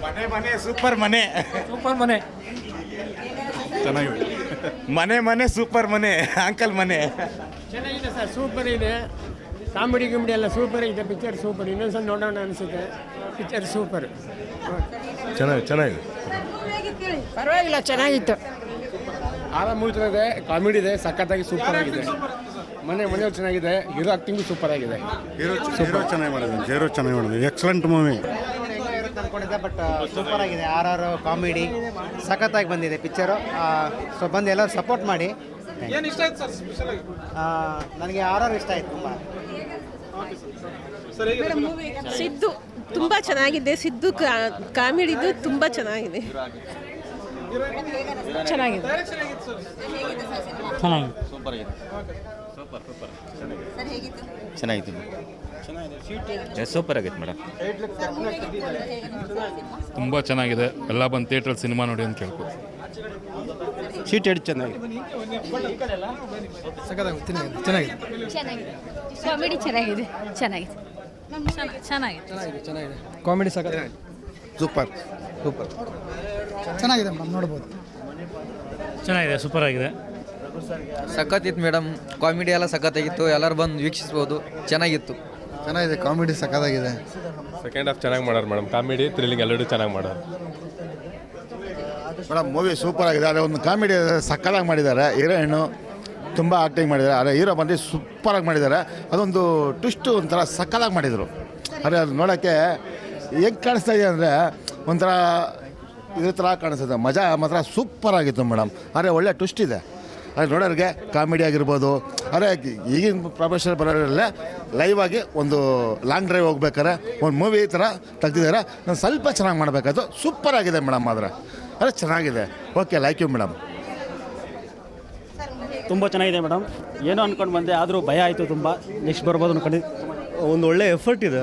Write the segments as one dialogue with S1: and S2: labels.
S1: ಮನೆ ಮನೆ ಸೂಪರ್ ಮನೆ
S2: ಚೆನ್ನಾಗಿದೆ.
S1: ಮನೆ ಸೂಪರ್ ಮನೆ ಅಂಕಲ್ ಮನೆ
S3: ಚೆನ್ನಾಗಿದೆ ಸರ್, ಸೂಪರ್ ಇದೆ. ಕಾಮಿಡಿ ಎಲ್ಲ ಸೂಪರ್ ಇದೆ. ಪಿಕ್ಚರ್ ಸೂಪರ್, ಇನ್ನೊಂದ್ಸಲ ನೋಡೋಣ ಅನಿಸುತ್ತೆ. ಪಿಕ್ಚರ್ ಸೂಪರ್,
S2: ಚೆನ್ನಾಗಿದೆ.
S3: ಪರವಾಗಿಲ್ಲ, ಚೆನ್ನಾಗಿತ್ತು.
S4: ಆರಾಮೂಗಿದೆ, ಕಾಮಿಡಿ ಇದೆ, ಸಖತ್ತಾಗಿ ಸೂಪರ್ ಆಗಿದೆ. ಮನೆಯವ್ರು ಚೆನ್ನಾಗಿದೆ, ಹೀರೋ ಆಕ್ಟಿಂಗು ಸೂಪರ್ ಆಗಿದೆ.
S2: ಹೀರೋ ಚೆನ್ನಾಗಿ ಮಾಡಿದೆ. Excellent movie.
S5: ಅಂದ್ಕೊಂಡಿದ್ದೆ, ಬಟ್ ಸೂಪರ್ ಆಗಿದೆ. ಆರ್ ಕಾಮಿಡಿ ಸಖತ್ತಾಗಿ ಬಂದಿದೆ ಪಿಕ್ಚರು. ಸೊ ಬಂದು ಎಲ್ಲರೂ ಸಪೋರ್ಟ್ ಮಾಡಿ. ನನಗೆ ಆರ್ ಇಷ್ಟ ಆಯ್ತು ತುಂಬ.
S6: ಸಿದ್ದು ತುಂಬ ಚೆನ್ನಾಗಿದೆ. ಸಿದ್ದು ಕಾಮಿಡಿದು ತುಂಬ ಚೆನ್ನಾಗಿದೆ.
S1: ಸೂಪರ್ ಆಗಿತ್ತು ಮೇಡಮ್.
S7: ತುಂಬ ಚೆನ್ನಾಗಿದೆ. ಎಲ್ಲ ಬಂದು ಥಿಯೇಟ್ರಲ್ಲಿ ಸಿನಿಮಾ ನೋಡಿ ಅಂತ ಕೇಳ್ಕೊ.
S4: ಶೀಟ್ ಎಡ್ ಚೆನ್ನಾಗಿದೆ.
S6: ಕಾಮಿಡಿ ಚೆನ್ನಾಗಿದೆ.
S4: ಕಾಮಿಡಿ ಸಖತ್
S2: ಸೂಪರ್
S4: ಚೆನ್ನಾಗಿದೆ ಮೇಡಮ್, ನೋಡ್ಬೋದು.
S7: ಚೆನ್ನಾಗಿದೆ, ಸೂಪರ್ ಆಗಿದೆ.
S8: ಸಖತ್ತಿತ್ತು ಮೇಡಮ್, ಕಾಮಿಡಿ ಎಲ್ಲ ಸಖತ್ತಾಗಿತ್ತು. ಎಲ್ಲರೂ ಬಂದು ವೀಕ್ಷಿಸ್ಬೋದು, ಚೆನ್ನಾಗಿತ್ತು.
S2: ಚೆನ್ನಾಗಿದೆ, ಕಾಮಿಡಿ ಸಖತ್ತಾಗಿದೆ.
S9: ಸೆಕೆಂಡ್ ಹಾಫ್ ಚೆನ್ನಾಗಿ ಮಾಡೋರು ಮೇಡಮ್. ಕಾಮಿಡಿ ಥ್ರಿಲ್ಲಿಂಗ್ ಎರಡೂ ಚೆನ್ನಾಗಿ ಮಾಡೋರು
S2: ಮೇಡಮ್. ಮೂವಿ ಸೂಪರ್ ಆಗಿದೆ. ಅದೇ ಒಂದು ಕಾಮಿಡಿ ಸಕ್ಕತ್ತಾಗಿ ಮಾಡಿದ್ದಾರೆ. ಹೀರೋಯಿನ್ನು ತುಂಬ ಆ್ಯಕ್ಟಿಂಗ್ ಮಾಡಿದ್ದಾರೆ. ಅದೇ ಹೀರೋ ಬಂದು ಸೂಪರಾಗಿ ಮಾಡಿದ್ದಾರೆ. ಅದೊಂದು ಟ್ವಿಸ್ಟು ಒಂಥರ ಸಕ್ಕತ್ತಾಗಿ ಮಾಡಿದರು. ಅದೇ ಅದು ನೋಡೋಕ್ಕೆ ಹೆಂಗೆ ಕಾಣಿಸ್ತಾ ಇದೆ ಅಂದರೆ ಒಂಥರ ಇದ್ರ ಥರ ಕಾಣಿಸ್ತದೆ. ಮಜಾ ಮಾತ್ರ ಸೂಪರ್ ಆಗಿತ್ತು ಮೇಡಮ್. ಆದರೆ ಒಳ್ಳೆ ಟ್ವಿಸ್ಟ್ ಇದೆ. ಅದು ನೋಡೋರಿಗೆ ಕಾಮಿಡಿ ಆಗಿರ್ಬೋದು. ಅದೇ ಈಗಿನ ಪ್ರೊಫೆಷನಲ್ ಬರೋರಲ್ಲೇ ಲೈವ್ ಆಗಿ ಒಂದು ಲಾಂಗ್ ಡ್ರೈವ್ ಹೋಗ್ಬೇಕಾದ್ರೆ ಒಂದು ಮೂವಿ ಥರ ತೆಗ್ದಿದ್ದಾರೆ. ನಾನು ಸ್ವಲ್ಪ ಚೆನ್ನಾಗಿ ಮಾಡಬೇಕಾಯ್ತು. ಸೂಪರ್ ಆಗಿದೆ ಮೇಡಮ್. ಆದರೆ ಅದೇ ಚೆನ್ನಾಗಿದೆ. Okay, like you madam.
S4: ತುಂಬ ಚೆನ್ನಾಗಿದೆ ಮೇಡಮ್. ಏನೋ ಅಂದ್ಕೊಂಡು ಬಂದೆ, ಆದರೂ ಭಯ ಆಯಿತು ತುಂಬ. ನೆಕ್ಸ್ಟ್ ಬರ್ಬೋದು ಅನ್ಕೊಂಡು.
S10: ಒಂದು ಒಳ್ಳೆ ಎಫರ್ಟ್ ಇದೆ.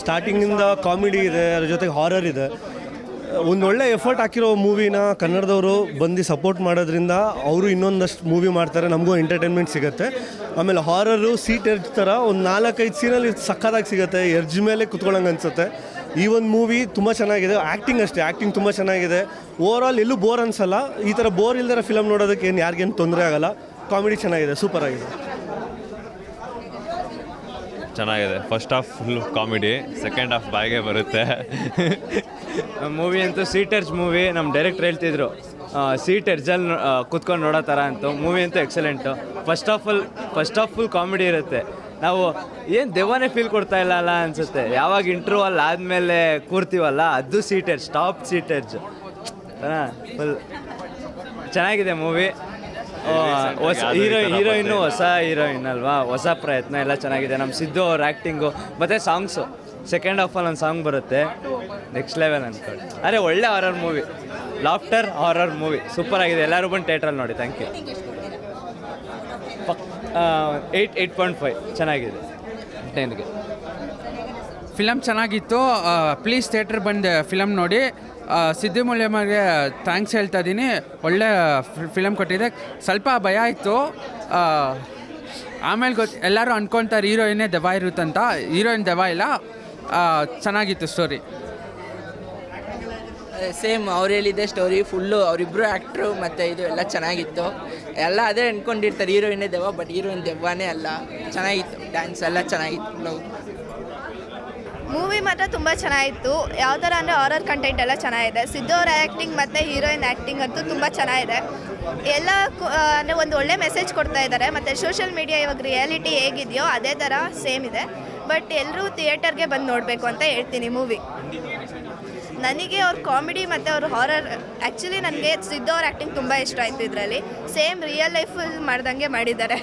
S10: ಸ್ಟಾರ್ಟಿಂಗಿಂದ ಕಾಮಿಡಿ ಇದೆ, ಅದ್ರ ಜೊತೆಗೆ ಹಾರರ್ ಇದೆ. ಒಂದು ಒಳ್ಳೆ ಎಫರ್ಟ್ ಹಾಕಿರೋ ಮೂವಿನ ಕನ್ನಡದವರು ಬಂದು ಸಪೋರ್ಟ್ ಮಾಡೋದ್ರಿಂದ ಅವರು ಇನ್ನೊಂದಷ್ಟು ಮೂವಿ ಮಾಡ್ತಾರೆ, ನಮಗೂ ಎಂಟರ್ಟೈನ್ಮೆಂಟ್ ಸಿಗುತ್ತೆ. ಆಮೇಲೆ ಹಾರರು ಸೀಟ್ ಎರ್ಜ್ ಥರ ಒಂದು 4-5 ಸೀನಲ್ಲಿ ಸಕ್ಕತ್ತಾಗಿ ಸಿಗುತ್ತೆ. ಎರ್ಜ್ ಮೇಲೆ ಕುತ್ಕೊಳ್ಳೋಂಗೆ ಅನಿಸುತ್ತೆ. ಈ ಒಂದು ಮೂವಿ ತುಂಬ ಚೆನ್ನಾಗಿದೆ. ಆ್ಯಕ್ಟಿಂಗ್ ತುಂಬ ಚೆನ್ನಾಗಿದೆ. ಓವರಾಲ್ ಎಲ್ಲೂ ಬೋರ್ ಅನಿಸಲ್ಲ. ಈ ಥರ ಬೋರ್ ಇಲ್ದಿರೋ ಫಿಲಮ್ ನೋಡೋದಕ್ಕೆ ಯಾರಿಗೇನು ತೊಂದರೆ ಆಗೋಲ್ಲ. ಕಾಮಿಡಿ ಚೆನ್ನಾಗಿದೆ, ಸೂಪರ್ ಆಗಿದೆ.
S9: ಚೆನ್ನಾಗಿದೆ. First half full comedy, second half ಬಾಯಿಗೆ ಬರುತ್ತೆ.
S11: ಮೂವಿ ಅಂತೂ ಸೀಟರ್ಸ್ ಮೂವಿ. ನಮ್ಮ ಡೈರೆಕ್ಟ್ರ್ ಹೇಳ್ತಿದ್ರು ಸೀಟ್ ಎರ್ಜಲ್ಲಿ ಕೂತ್ಕೊಂಡು ನೋಡೋ ಥರ ಅಂತೂ. ಮೂವಿ ಅಂತೂ excellent. First half full comedy ಇರುತ್ತೆ. ನಾವು ಏನು ದೆವ್ವನೇ ಫೀಲ್ ಕೊಡ್ತಾ ಇಲ್ಲ ಅಲ್ಲ ಅನಿಸುತ್ತೆ. ಯಾವಾಗ ಇಂಟ್ರ್ಯೂವಲ್ ಆದಮೇಲೆ ಕೂರ್ತೀವಲ್ಲ, ಅದು ಸೀಟರ್ಸ್, ಟಾಪ್ ಸೀಟರ್ಸ್. ಫುಲ್ ಚೆನ್ನಾಗಿದೆ ಮೂವಿ. ಹೀರೋಯಿನ್ನು ಹೊಸ ಹೀರೋಯಿನ್ ಅಲ್ವಾ, ಹೊಸ ಪ್ರಯತ್ನ ಎಲ್ಲ ಚೆನ್ನಾಗಿದೆ. ನಮ್ಮ ಸಿದ್ದು ಅವ್ರ ಆ್ಯಕ್ಟಿಂಗು ಮತ್ತು ಸಾಂಗ್ಸು. ಸೆಕೆಂಡ್ ಹಾಫಲ್ಲಿ ಒಂದು ಸಾಂಗ್ ಬರುತ್ತೆ, ನೆಕ್ಸ್ಟ್ ಲೆವೆಲ್ ಅಂದ್ಕೊಳ್ಳಿ. ಅರೆ ಒಳ್ಳೆ horror movie, laughter horror movie super ಆಗಿದೆ. ಎಲ್ಲರೂ ಬಂದು ಥಿಯೇಟ್ರಲ್ಲಿ ನೋಡಿ. Thank you. 8.5 ಚೆನ್ನಾಗಿದೆ 10ಗೆ.
S8: ಫಿಲಮ್ ಚೆನ್ನಾಗಿತ್ತು. ಪ್ಲೀಸ್ ಥಿಯೇಟ್ರ್ ಬಂದು ಫಿಲಮ್ ನೋಡಿ. ಸಿದ್ದು ಮೂಲ್ಯಮ್ಮಗೆ ಥ್ಯಾಂಕ್ಸ್ ಹೇಳ್ತಾ ಇದ್ದೀನಿ. ಒಳ್ಳೆ ಫಿಲಮ್ ಕೊಟ್ಟಿದೆ. ಸ್ವಲ್ಪ ಭಯ ಆಯಿತು. ಆಮೇಲೆ ಎಲ್ಲರೂ ಅಂದ್ಕೊತಾರೆ ಹೀರೋಯಿನ್ನೇ ದೆವ್ವ ಇರುತ್ತಂತ. ಹೀರೋಯಿನ್ ದೆವ್ವ ಇಲ್ಲ. ಚೆನ್ನಾಗಿತ್ತು ಸ್ಟೋರಿ.
S12: ಸೇಮ್ ಅವ್ರು ಹೇಳಿದ್ದೆ ಸ್ಟೋರಿ ಫುಲ್ಲು. ಅವರಿಬ್ಬರು ಆ್ಯಕ್ಟ್ರು ಮತ್ತು ಇದು ಎಲ್ಲ ಚೆನ್ನಾಗಿತ್ತು. ಎಲ್ಲ ಅದೇ ಅಂದ್ಕೊಂಡಿರ್ತಾರೆ ಹೀರೋಯಿನ್ನೇ ದೆವ್ವ, ಬಟ್ ಹೀರೋಯಿನ್ ದೆವ್ವನೇ ಅಲ್ಲ. ಚೆನ್ನಾಗಿತ್ತು, ಡ್ಯಾನ್ಸ್ ಎಲ್ಲ ಚೆನ್ನಾಗಿತ್ತು.
S6: ಮೂವಿ ಮಾತ್ರ ತುಂಬ ಚೆನ್ನಾಗಿತ್ತು. ಯಾವ ಥರ ಅಂದರೆ ಹಾರರ್ ಕಂಟೆಂಟ್ ಎಲ್ಲ ಚೆನ್ನಾಗಿದೆ. ಸಿದ್ದು ಅವರ ಆ್ಯಕ್ಟಿಂಗ್ ಮತ್ತು ಹೀರೋಯಿನ್ ಆ್ಯಕ್ಟಿಂಗ್ ಅಂತೂ ತುಂಬ ಚೆನ್ನಾಗಿದೆ. ಎಲ್ಲ ಅಂದರೆ ಒಂದು ಒಳ್ಳೆ ಮೆಸೇಜ್ ಕೊಡ್ತಾ ಇದ್ದಾರೆ. ಮತ್ತು ಸೋಷಿಯಲ್ ಮೀಡಿಯಾ ಇವಾಗ ರಿಯಾಲಿಟಿ ಹೇಗಿದೆಯೋ ಅದೇ ಥರ ಸೇಮ್ ಇದೆ. ಬಟ್ ಎಲ್ಲರೂ ಥಿಯೇಟರ್ಗೆ ಬಂದು ನೋಡಬೇಕು ಅಂತ ಹೇಳ್ತೀನಿ ಮೂವಿ. ನನಗೆ ಅವ್ರ ಕಾಮಿಡಿ ಮತ್ತು ಅವ್ರ ಹಾರರ್, ಆ್ಯಕ್ಚುಲಿ ನನಗೆ ಸಿದ್ದು ಅವ್ರ ಆ್ಯಕ್ಟಿಂಗ್ ತುಂಬ ಇಷ್ಟ ಆಯಿತು ಇದರಲ್ಲಿ. ಸೇಮ್ ರಿಯಲ್ ಲೈಫಲ್ಲಿ ಮಾಡ್ದಂಗೆ ಮಾಡಿದ್ದಾರೆ.